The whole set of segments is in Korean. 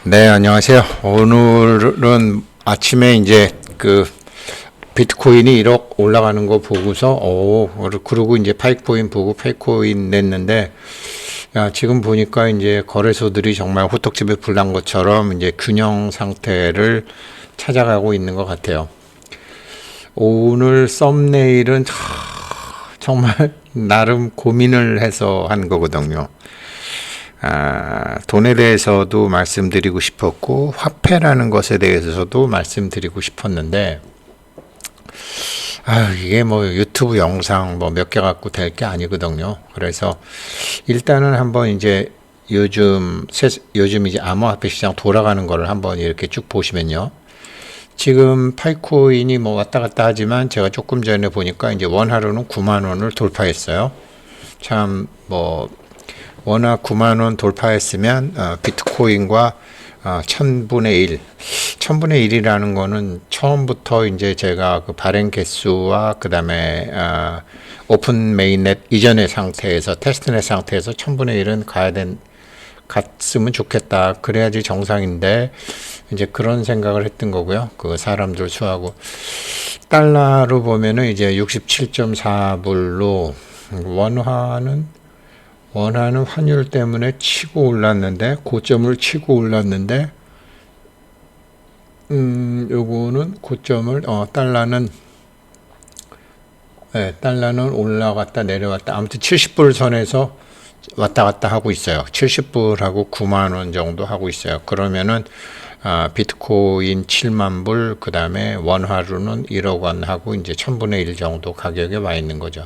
네, 안녕하세요. 오늘은 아침에 이제 비트코인이 1억 올라가는 거 보고서, 그러고 이제 파이코인 보고 파이코인 냈는데, 야, 지금 보니까 이제 거래소들이 정말 호떡집에 불 난 것처럼 이제 균형 상태를 찾아가고 있는 것 같아요. 오늘 썸네일은 정말 나름 고민을 해서 한 거거든요. 돈에 대해서도 말씀드리고 싶었고 화폐라는 것에 대해서도 말씀드리고 싶었는데 이게 뭐 유튜브 영상 뭐 몇 개 갖고 될 게 아니거든요. 그래서 일단은 한번 이제 요즘 이제 암호화폐 시장 돌아가는 거를 한번 이렇게 쭉 보시면요. 지금 파이코인이 뭐 왔다 갔다 하지만 제가 조금 전에 보니까 이제 원하루는 9만 원을 돌파했어요. 참 뭐 워낙 9만 원 돌파했으면 비트코인과 1000분의 1, 1000분의 1이라는 거는 처음부터 이제 제가 그 발행 개수와 그 다음에 오픈 메인넷 이전의 상태에서 테스트넷 상태에서 1000분의 1은 갔으면 좋겠다. 그래야지 정상인데 이제 그런 생각을 했던 거고요. 그 사람들 수하고 달러로 보면은 이제 67.4불로 원화는 환율 때문에 치고 올랐는데 고점을 치고 올랐는데 요거는 고점을 달러는 올라갔다 내려갔다 아무튼 70불 선에서 왔다 갔다 하고 있어요. 70불하고 9만 원 정도 하고 있어요. 그러면은 비트코인 7만 불, 그 다음에 원화로는 1억 원 하고 이제 1000분의 1 정도 가격에 와 있는 거죠.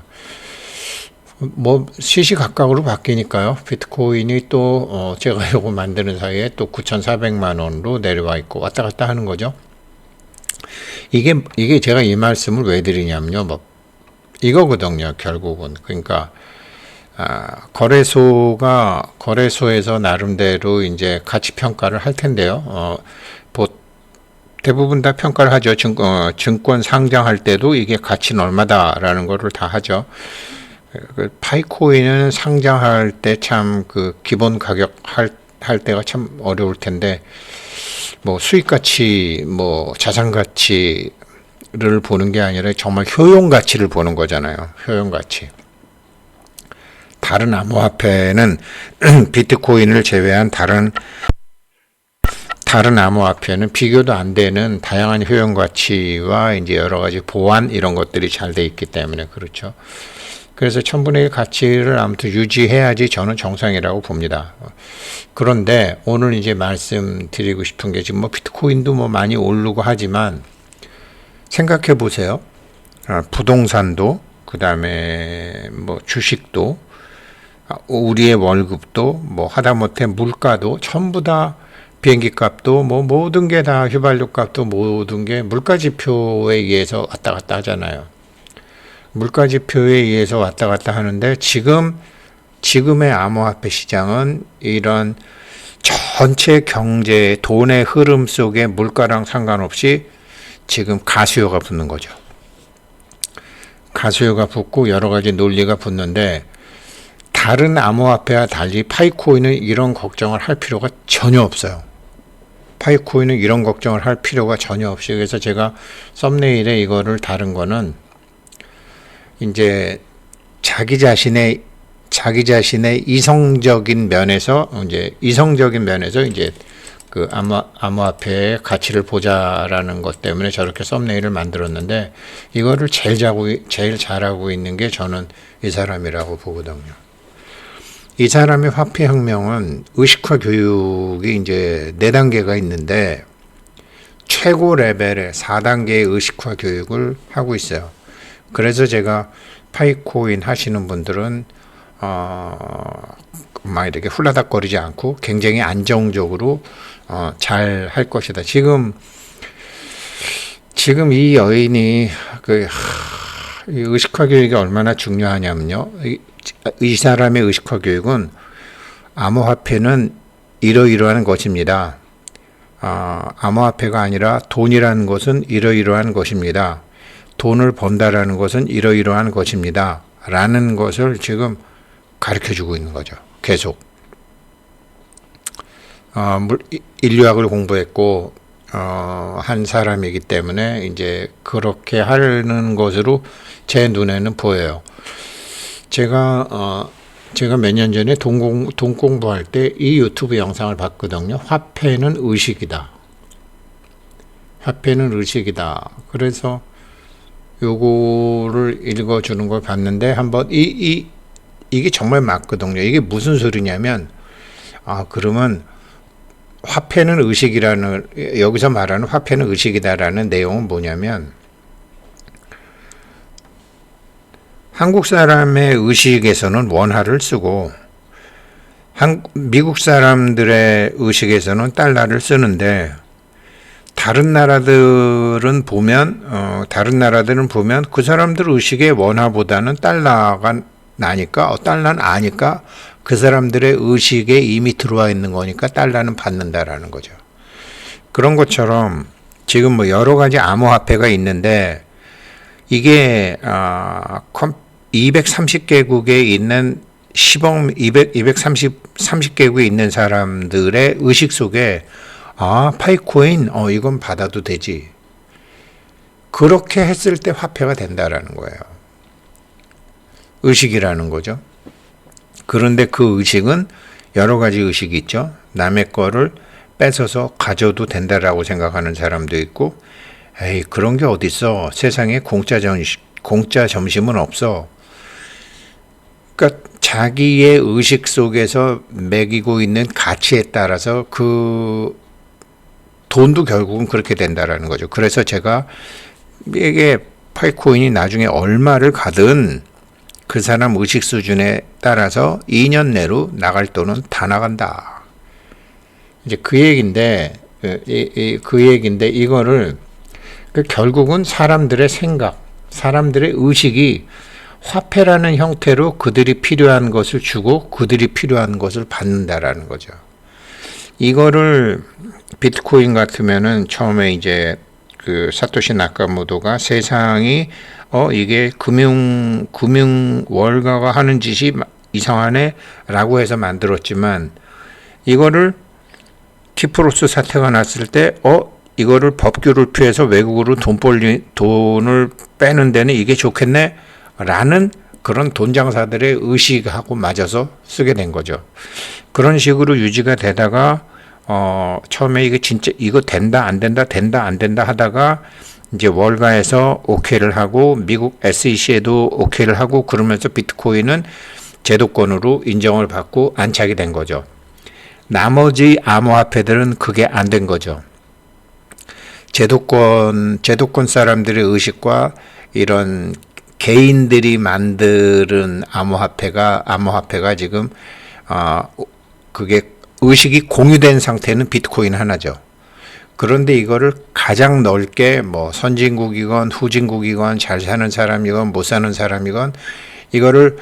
뭐 시시각각으로 바뀌니까요. 비트코인이 또 제가 요거 만드는 사이에 또 9,400만 원으로 내려와 있고 왔다 갔다 하는 거죠. 이게 제가 이 말씀을 왜 드리냐면요. 뭐 이거거든요. 결국은 그러니까 거래소에서 나름대로 이제 가치 평가를 할 텐데요. 대부분 다 평가를 하죠. 증권 상장할 때도 이게 가치는 얼마다라는 거를 다 하죠. 파이코인은 상장할 때 참 그 기본 가격 할 때가 참 어려울 텐데 뭐 수익 가치 뭐 자산 가치를 보는 게 아니라 정말 효용 가치를 보는 거잖아요. 효용 가치. 다른 암호화폐는 비트코인을 제외한 다른 암호화폐는 비교도 안 되는 다양한 효용 가치와 이제 여러 가지 보안 이런 것들이 잘 돼 있기 때문에 그렇죠. 그래서 1000분의 1 가치를 아무튼 유지해야지 저는 정상이라고 봅니다. 그런데 오늘 이제 말씀드리고 싶은 게 지금 뭐 비트코인도 뭐 많이 오르고 하지만 생각해 보세요. 부동산도 그 다음에 뭐 주식도 우리의 월급도 뭐 하다못해 물가도 전부 다 비행기 값도 뭐 모든 게 다 휘발유 값도 모든 게 물가 지표에 의해서 왔다 갔다 하잖아요. 물가 지표에 의해서 왔다 갔다 하는데 지금의 암호화폐 시장은 이런 전체 경제 돈의 흐름 속에 물가랑 상관없이 지금 가수요가 붙는 거죠. 가수요가 붙고 여러 가지 논리가 붙는데 다른 암호화폐와 달리 파이코인은 이런 걱정을 할 필요가 전혀 없어요. 파이코인은 이런 걱정을 할 필요가 전혀 없이 그래서 제가 썸네일에 이거를 다룬 거는 이제 자기 자신의 이성적인 면에서 이제 그 암호화폐의 가치를 보자라는 것 때문에 저렇게 썸네일을 만들었는데 이거를 제일 잘하고 있는 게 저는 이 사람이라고 보거든요. 이 사람의 화폐혁명은 의식화 교육이 이제 4단계가 있는데 최고 레벨의 4단계의 의식화 교육을 하고 있어요. 그래서 제가 파이코인 하시는 분들은 막 이렇게 훌라닥거리지 않고 굉장히 안정적으로 잘 할 것이다. 지금 이 여인이 이 의식화 교육이 얼마나 중요하냐면요. 이 사람의 의식화 교육은 암호화폐는 이러이러한 것입니다. 암호화폐가 아니라 돈이라는 것은 이러이러한 것입니다. 돈을 번다라는 것은 이러이러한 것입니다. 라는 것을 지금 가르쳐 주고 있는 거죠. 계속. 인류학을 공부했고 한 사람이기 때문에 이제 그렇게 하는 것으로 제 눈에는 보여요. 제가 몇 년 전에 돈 공부할 때 이 유튜브 영상을 봤거든요. 화폐는 의식이다. 화폐는 의식이다. 그래서 요거를 읽어주는 걸 봤는데 한번 이게 정말 맞거든요. 이게 무슨 소리냐면 그러면 화폐는 의식이라는, 여기서 말하는 화폐는 의식이다라는 내용은 뭐냐면, 한국 사람의 의식에서는 원화를 쓰고 미국 사람들의 의식에서는 달러를 쓰는데, 다른 나라들은 보면 그 사람들 의식의 원화보다는 달러가 나니까, 달러는 아니까 그 사람들의 의식에 이미 들어와 있는 거니까 달러는 받는다라는 거죠. 그런 것처럼 지금 뭐 여러 가지 암호화폐가 있는데, 이게 230개국에 있는 230개국에 있는 사람들의 의식 속에 파이코인 이건 받아도 되지, 그렇게 했을 때 화폐가 된다라는 거예요. 의식이라는 거죠. 그런데 그 의식은 여러 가지 의식이 있죠. 남의 거를 뺏어서 가져도 된다라고 생각하는 사람도 있고, 에이 그런 게 어딨어, 세상에 공짜 점심은 없어. 그러니까 자기의 의식 속에서 매기고 있는 가치에 따라서 그 돈도 결국은 그렇게 된다라는 거죠. 그래서 제가 이게 파이코인이 나중에 얼마를 가든 그 사람 의식 수준에 따라서 2년 내로 나갈 돈은 다 나간다. 이제 그 얘기인데, 이거를 결국은 사람들의 생각, 사람들의 의식이 화폐라는 형태로 그들이 필요한 것을 주고 그들이 필요한 것을 받는다라는 거죠. 이거를 비트코인 같으면은 처음에 이제 그 사토시 나카모토가 세상이 이게 금융 월가가 하는 짓이 이상하네 라고 해서 만들었지만, 이거를 키프로스 사태가 났을 때 이거를 법규를 피해서 외국으로 돈을 빼는 데는 이게 좋겠네 라는 그런 돈 장사들의 의식하고 맞아서 쓰게 된 거죠. 그런 식으로 유지가 되다가 처음에 이게 진짜 이거 된다 안 된다 하다가 이제 월가에서 오케이를 하고 미국 SEC에도 오케이를 하고, 그러면서 비트코인은 제도권으로 인정을 받고 안착이 된 거죠. 나머지 암호화폐들은 그게 안 된 거죠. 제도권 사람들의 의식과 이런 개인들이 만드는 암호화폐가 지금 그게 의식이 공유된 상태는 비트코인 하나죠. 그런데 이거를 가장 넓게 뭐 선진국이건 후진국이건 잘 사는 사람이건 못 사는 사람이건 이거를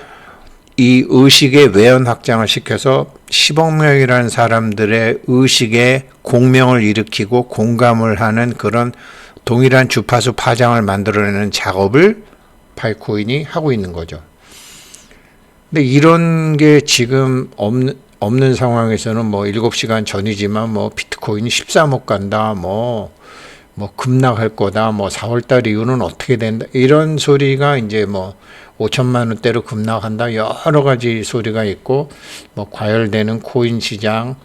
이 의식의 외연 확장을 시켜서 10억 명이라는 사람들의 의식에 공명을 일으키고 공감을 하는 그런 동일한 주파수 파장을 만들어내는 작업을 파이코인이 하고 있는 거죠. 근데 이런 게 지금 없는 상황에서는 뭐 7시간 전이지만 뭐 비트코인이 13억 간다, 뭐 급락할 거다, 뭐 4월달 이후는 어떻게 된다, 이런 소리가 이제 뭐 5천만 원대로 급락한다, 여러 가지 소리가 있고, 뭐 과열되는 코인 시장,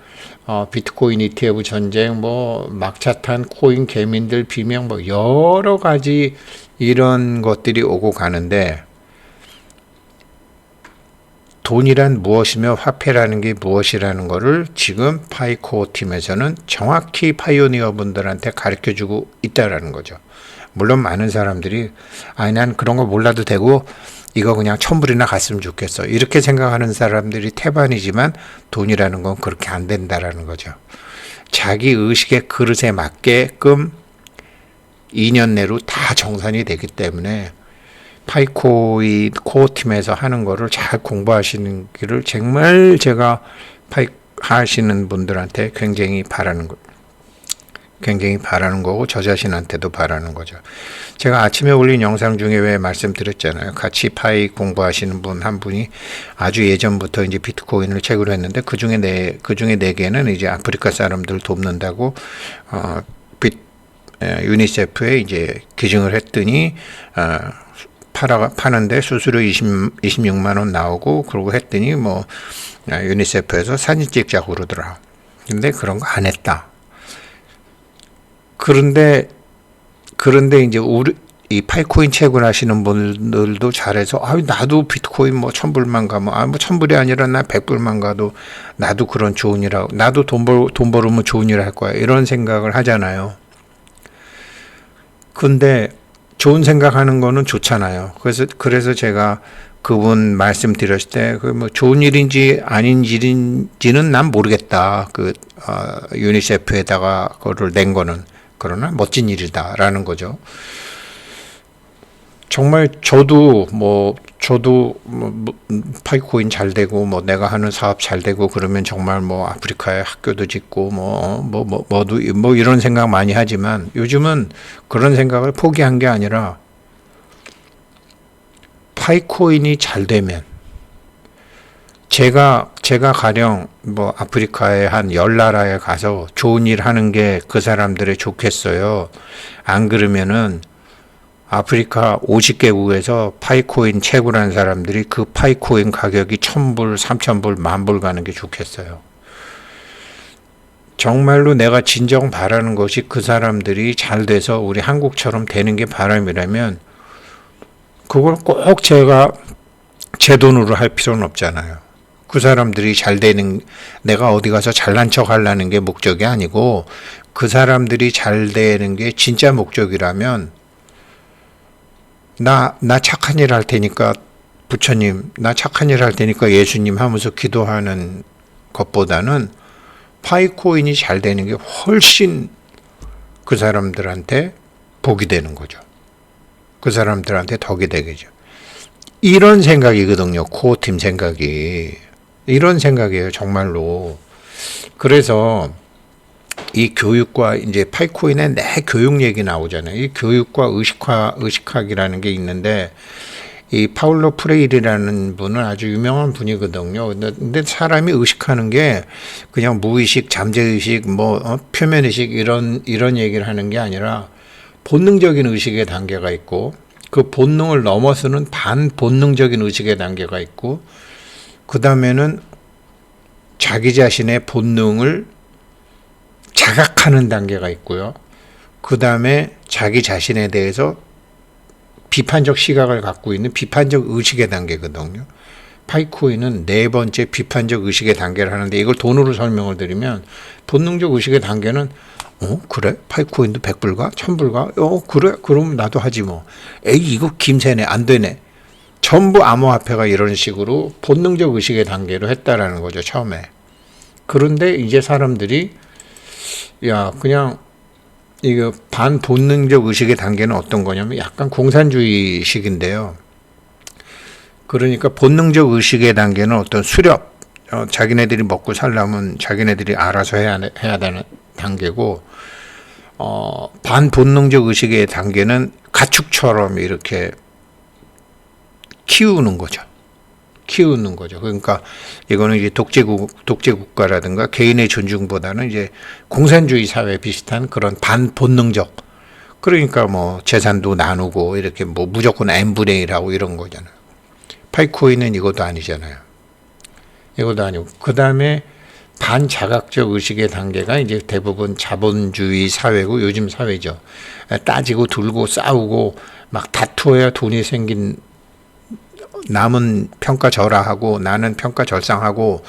비트코인 ETF 전쟁, 뭐 막차 탄 코인 개민들 비명, 뭐 여러 가지 이런 것들이 오고 가는데, 돈이란 무엇이며 화폐라는 게 무엇이라는 거를 지금 파이코 팀에서는 정확히 파이오니어 분들한테 가르쳐주고 있다라는 거죠. 물론 많은 사람들이 난 그런 거 몰라도 되고 이거 그냥 1000불이나 갔으면 좋겠어, 이렇게 생각하는 사람들이 태반이지만, 돈이라는 건 그렇게 안 된다라는 거죠. 자기 의식의 그릇에 맞게끔 2년 내로 다 정산이 되기 때문에 파이코인 코어팀에서 하는 거를 잘 공부하시는 길을 정말 제가 하시는 분들한테 굉장히 바라는 거. 굉장히 바라는 거고 저 자신한테도 바라는 거죠. 제가 아침에 올린 영상 중에 왜 말씀드렸잖아요. 같이 파이 공부하시는 분 한 분이 아주 예전부터 이제 비트코인을 책으로 했는데 그중에 네 개는 이제 아프리카 사람들 돕는다고 유니세프에 이제 기증을 했더니 파는데 수수료 26만 원 나오고 그러고 했더니 뭐 유니세프에서 사진 찍자고 그러더라. 근데 그런 거 안 했다. 그런데 이제 이 파이코인 채굴하시는 분들도 잘해서 나도 비트코인 뭐 1,000불만 가면 뭐 1,000불이 아니라 나 100불만 가도 나도 그런 좋은 일하고 나도 돈 벌으면 좋은 일 할 거야 이런 생각을 하잖아요. 근데 좋은 생각하는 거는 좋잖아요. 그래서 제가 그분 말씀드렸을 때 그 뭐 좋은 일인지 아닌 일인지는 난 모르겠다. 유니세프에다가 그거를 낸 거는 그러나 멋진 일이다라는 거죠. 정말 저도 파이코인 잘 되고 뭐 내가 하는 사업 잘 되고 그러면 정말 뭐 아프리카에 학교도 짓고 뭐 이런 생각 많이 하지만 요즘은 그런 생각을 포기한 게 아니라 파이코인이 잘 되면 제가 가령 뭐 아프리카의 한 10나라에 가서 좋은 일 하는 게 그 사람들의 좋겠어요. 안 그러면은 아프리카 50개국에서 파이코인 채굴한 사람들이 그 파이코인 가격이 1,000불, 3,000불, 10,000불 가는 게 좋겠어요. 정말로 내가 진정 바라는 것이 그 사람들이 잘 돼서 우리 한국처럼 되는 게 바람이라면 그걸 꼭 제가 제 돈으로 할 필요는 없잖아요. 그 사람들이 잘 되는, 내가 어디 가서 잘난 척 하려는 게 목적이 아니고 그 사람들이 잘 되는 게 진짜 목적이라면 나 착한 일 할 테니까 부처님, 나 착한 일 할 테니까 예수님 하면서 기도하는 것보다는 파이코인이 잘 되는 게 훨씬 그 사람들한테 복이 되는 거죠. 그 사람들한테 덕이 되겠죠. 이런 생각이거든요. 코어팀 생각이. 이런 생각이에요. 정말로. 그래서 이 교육과 이제 파이코인의 내 교육 얘기 나오잖아요. 이 교육과 의식학이라는 게 있는데 이 파울로 프레이르라는 분은 아주 유명한 분이거든요. 근데 사람이 의식하는 게 그냥 무의식, 잠재의식, 표면의식 이런 얘기를 하는 게 아니라 본능적인 의식의 단계가 있고 그 본능을 넘어서는 반본능적인 의식의 단계가 있고 그 다음에는 자기 자신의 본능을 자각하는 단계가 있고요. 그 다음에 자기 자신에 대해서 비판적 시각을 갖고 있는 비판적 의식의 단계거든요. 파이코인은 네 번째 비판적 의식의 단계를 하는데 이걸 돈으로 설명을 드리면 본능적 의식의 단계는 그래? 파이코인도 100불가? 1000불가? 그래? 그럼 나도 하지 뭐. 에이 이거 김새네 안 되네. 전부 암호화폐가 이런 식으로 본능적 의식의 단계로 했다라는 거죠. 처음에. 그런데 이제 사람들이 그냥 이거 반본능적 의식의 단계는 어떤 거냐면 약간 공산주의식인데요. 그러니까 본능적 의식의 단계는 어떤 수렵, 자기네들이 먹고 살려면 자기네들이 알아서 해야 되는 단계고, 반본능적 의식의 단계는 가축처럼 이렇게 키우는 거죠. 그러니까 이거는 이제 독재 국가라든가 개인의 존중보다는 이제 공산주의 사회 비슷한 그런 반본능적, 그러니까 뭐 재산도 나누고 이렇게 뭐 무조건 n분의 1하고 이런 거잖아요. 파이코인은 이것도 아니잖아요. 이것도 아니고 그 다음에 반자각적 의식의 단계가 이제 대부분 자본주의 사회고 요즘 사회죠. 따지고 들고 싸우고 막 다투어야 돈이 생긴, 남은 평가절하하고 나는 평가절상하고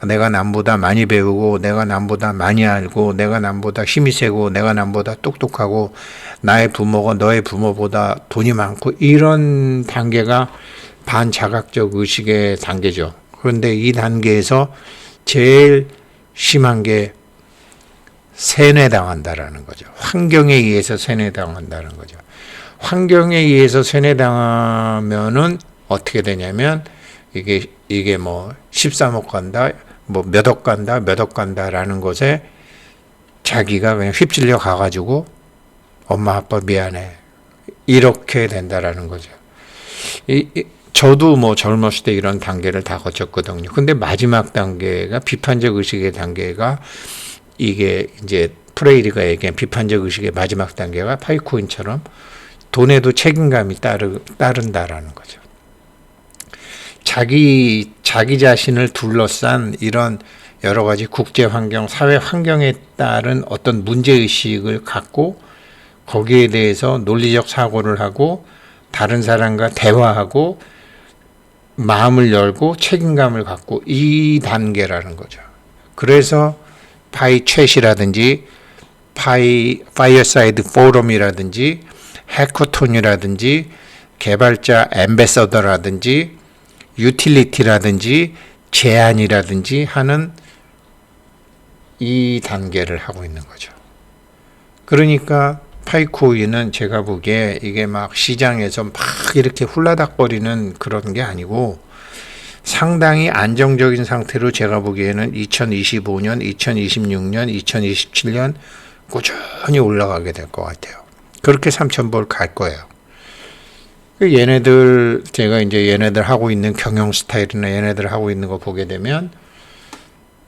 내가 남보다 많이 배우고 내가 남보다 많이 알고 내가 남보다 힘이 세고 내가 남보다 똑똑하고 나의 부모가 너의 부모보다 돈이 많고 이런 단계가 반자각적 의식의 단계죠. 그런데 이 단계에서 제일 심한 게 세뇌당한다라는 거죠. 환경에 의해서 세뇌당한다는 거죠. 환경에 의해서 세뇌당하면은 어떻게 되냐면 이게 뭐 13억 간다, 뭐 몇 억 간다라는 것에 자기가 그냥 휩쓸려 가가지고 엄마 아빠 미안해 이렇게 된다라는 거죠. 저도 뭐 젊었을 때 이런 단계를 다 거쳤거든요. 근데 마지막 단계가 비판적 의식의 단계가 이게 이제 프레이리가 얘기한 비판적 의식의 마지막 단계가 파이코인처럼 돈에도 책임감이 따른다라는 거죠. 자기 자신을 둘러싼 이런 여러 가지 국제 환경, 사회 환경에 따른 어떤 문제 의식을 갖고 거기에 대해서 논리적 사고를 하고 다른 사람과 대화하고 마음을 열고 책임감을 갖고 이 단계라는 거죠. 그래서 파이챗이라든지 파이어사이드 포럼이라든지 해커톤이라든지 개발자 앰베서더라든지 유틸리티라든지 제안이라든지 하는 이 단계를 하고 있는 거죠. 그러니까 파이코인은 제가 보기에 이게 막 시장에서 막 이렇게 훌라닥거리는 그런 게 아니고 상당히 안정적인 상태로 제가 보기에는 2025년, 2026년, 2027년 꾸준히 올라가게 될 것 같아요. 그렇게 3,000불 갈 거예요. 얘네들 제가 이제 얘네들 하고 있는 경영 스타일이나 얘네들 하고 있는 거 보게 되면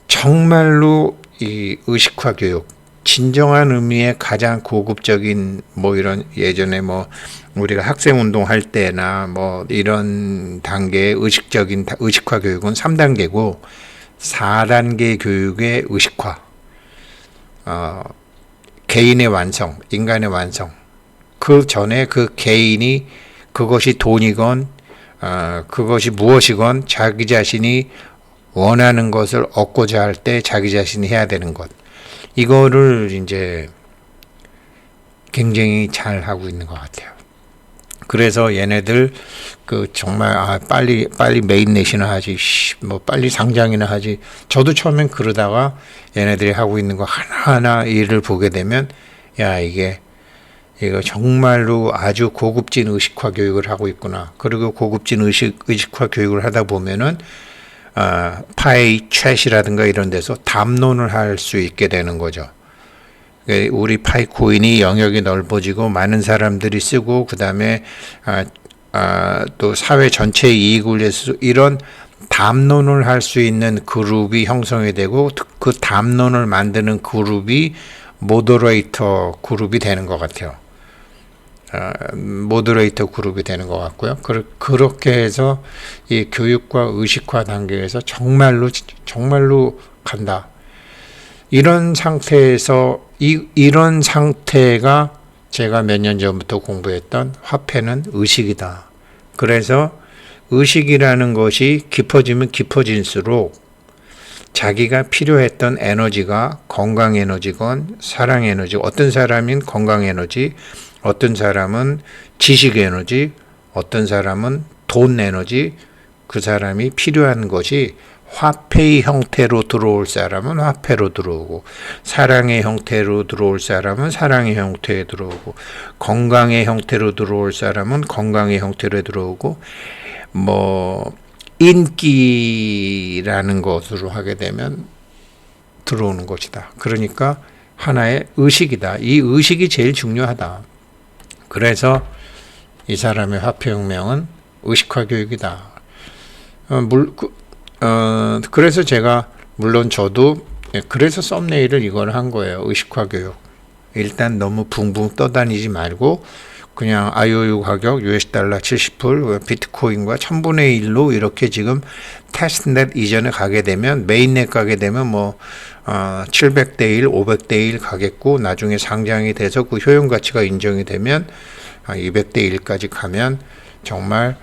정말로 이 의식화 교육, 진정한 의미의 가장 고급적인 뭐 이런 예전에 뭐 우리가 학생 운동 할 때나 뭐 이런 단계의 의식화 교육은 3단계고 4단계 교육의 의식화, 개인의 완성, 인간의 완성. 그 전에 그 개인이 그것이 돈이건 그것이 무엇이건 자기 자신이 원하는 것을 얻고자 할 때 자기 자신이 해야 되는 것. 이거를 이제 굉장히 잘 하고 있는 것 같아요. 그래서 얘네들 그 정말 빨리 메인넷이나 하지, 뭐 빨리 상장이나 하지. 저도 처음엔 그러다가 얘네들이 하고 있는 거 하나하나 일을 보게 되면 야 이거 정말로 아주 고급진 의식화 교육을 하고 있구나. 그리고 고급진 의식화 교육을 하다 보면은 파이챗이라든가 이런 데서 담론을 할 수 있게 되는 거죠. 우리 파이코인이 영역이 넓어지고 많은 사람들이 쓰고 그 다음에 또 사회 전체의 이익을 위해서 이런 담론을 할 수 있는 그룹이 형성이 되고 그 담론을 만드는 그룹이 모더레이터 그룹이 되는 것 같아요. 모더레이터 그룹이 되는 것 같고요. 그렇게 해서 이 교육과 의식화 단계에서 정말로 간다. 이런 상태에서 이런 상태가 제가 몇 년 전부터 공부했던 화폐는 의식이다. 그래서 의식이라는 것이 깊어지면 깊어질수록 자기가 필요했던 에너지가 건강 에너지건 사랑 에너지, 어떤 사람은 건강 에너지, 어떤 사람은 지식 에너지, 어떤 사람은 돈 에너지, 그 사람이 필요한 것이 화폐의 형태로 들어올 사람은 화폐로 들어오고, 사랑의 형태로 들어올 사람은 사랑의 형태에 들어오고, 건강의 형태로 들어올 사람은 건강의 형태로 들어오고, 뭐 인기라는 것으로 하게 되면 들어오는 것이다. 그러니까 하나의 의식이다. 이 의식이 제일 중요하다. 그래서 이 사람의 화폐혁명은 의식화 교육이다. 그래서 제가 물론 저도 그래서 썸네일을 이걸 한 거예요. 의식화 교육. 일단 너무 붕붕 떠다니지 말고 그냥 IOU 가격 $70 70불 비트코인과 1000분의 1로 이렇게 지금 테스트넷 이전에 가게 되면 메인넷 가게 되면 뭐 700대 1, 500대 1 가겠고 나중에 상장이 돼서 그 효용 가치가 인정이 되면 200대 1까지 가면 정말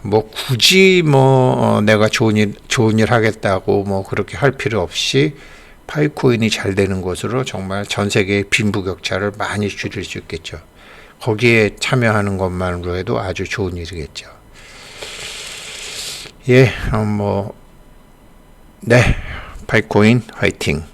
뭐 굳이 뭐 내가 좋은 일 하겠다고 뭐 그렇게 할 필요 없이 파이코인이 잘 되는 것으로 정말 전 세계의 빈부격차를 많이 줄일 수 있겠죠. 거기에 참여하는 것만으로 해도 아주 좋은 일이겠죠. 예, 파이코인 화이팅.